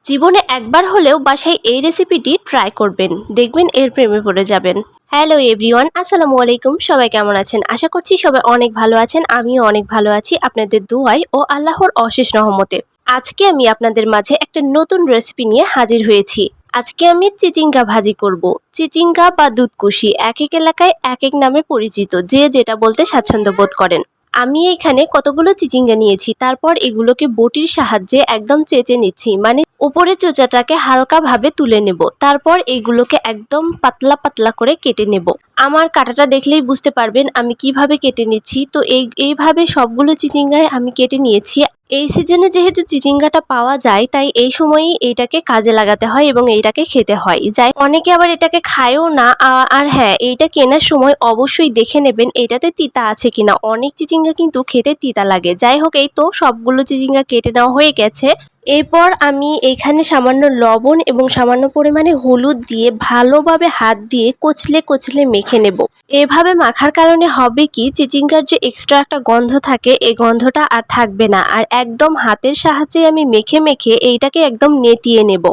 জীবনে একবার হলেও বাসায় এই রেসিপিটি ট্রাই করবেন, দেখবেন এর প্রেমে পড়ে যাবেন। হ্যালো এভরিওয়ান, আসসালামু আলাইকুম। সবাই কেমন আছেন? আশা করছি সবাই অনেক ভালো আছেন। আমিও অনেক ভালো আছি আপনাদের দোয়ায় ও আল্লাহর অশেষ রহমতে। আজকে আমি আপনাদের মাঝে একটা নতুন রেসিপি নিয়ে হাজির হয়েছি। আজকে আমি চিচিঙ্গা ভাজি করব। চিচিঙ্গা বা দুধকুশি এক এক এলাকায় এক এক নামে পরিচিত, যে যেটা বলতে স্বাচ্ছন্দ্য বোধ করেন। আমি এখানে কতগুলো চিচিঙ্গা নিয়েছি, তারপর এগুলোকে বটির সাহায্যে একদম চেঁচে নিচ্ছি, মানে উপরে চোচাটাকে হালকাভাবে তুলে নেব। তারপর এগুলোকে একদম পাতলা পাতলা করে কেটে নেব। আমার কাটাটা দেখলেই বুঝতে পারবেন আমি কিভাবে কেটে নিচ্ছি। তো এইভাবে সবগুলো চিচিঙ্গায় আমি কেটে নিয়েছি। এই সিজনে যেহেতু চিচিঙ্গাটা পাওয়া যায়, তাই এই সময়ই এইটাকে কাজে লাগাতে হয় এবং এইটাকে খেতে হয়। যাই অনেকে আবার এটাকে খায়ও না। আর হ্যাঁ, এইটা কেনার সময় অবশ্যই দেখে নেবেন এটাতে তিতা আছে কিনা। অনেক চিচিঙ্গা কিন্তু খেতে তিতা লাগে। যাই হোক, এই তো সবগুলো চিচিঙ্গা কেটে নেওয়া হয়ে গেছে। এরপর আমি এখানে সামান্য লবণ এবং সামান্য পরিমাণে হলুদ দিয়ে ভালোভাবে হাত দিয়ে কচলে কচলে মেখে নেব। এভাবে মাখার কারণে হবে কি, চিচিঙ্গার যে এক্সট্রা একটা গন্ধ থাকে, এই গন্ধটা আর থাকবে না। আর একদম হাতের সাহায্যে আমি মেখে মেখে এইটাকে একদম নেতিয়ে নেব।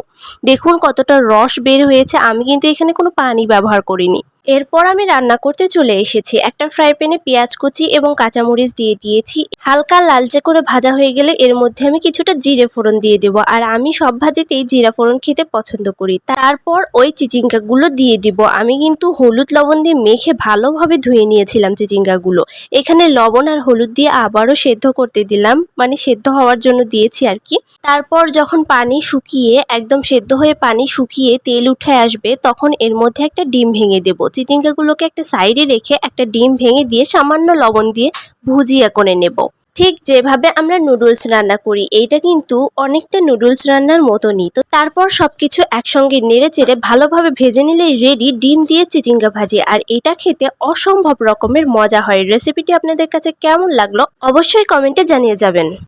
দেখুন কতটা রস বের হয়েছে। আমি কিন্তু এখানে কোনো পানি ব্যবহার করিনি। এরপর আমি রান্না করতে চলে এসেছি। একটা ফ্রাই প্যানে পেঁয়াজ কুচি এবং কাঁচামরিচ দিয়ে দিয়েছি। হালকা লালচে করে ভাজা হয়ে গেলে এর মধ্যে আমি কিছুটা জিরে ফোড়ন দিয়ে দেবো। আর আমি সব ভাজিতেই জিরা ফোড়ন খেতে পছন্দ করি। তারপর ওই চিচিঙ্গাগুলো দিয়ে দিব। আমি কিন্তু হলুদ লবণ দিয়ে মেখে ভালোভাবে ধুয়ে নিয়েছিলাম চিচিঙ্গাগুলো। এখানে লবণ আর হলুদ দিয়ে আবারও সেদ্ধ করতে দিলাম, মানে সেদ্ধ হওয়ার জন্য দিয়েছি আর কি। তারপর যখন পানি শুকিয়ে একদম সেদ্ধ হয়ে পানি শুকিয়ে তেল উঠে আসবে, তখন এর মধ্যে একটা ডিম ভেঙে দেব। চিচিঙ্গাগুলোকে একটা সাইডে রেখে একটা ডিম ভেঙে দিয়ে সামান্য লবণ দিয়ে ভুজিয়া করে নেব। ঠিক যেভাবে আমরা নুডলস রান্না করি, এইটা কিন্তু অনেকটা নুডলস রান্নার মতনই। তো তারপর সবকিছু একসঙ্গে নেড়ে চেড়ে ভালোভাবে ভেজে নিলেই রেডি ডিম দিয়ে চিচিঙ্গা ভাজি। আর এটা খেতে অসম্ভব রকমের মজা হয়। রেসিপিটি আপনাদের কাছে কেমন লাগলো অবশ্যই কমেন্টে জানিয়ে যাবেন।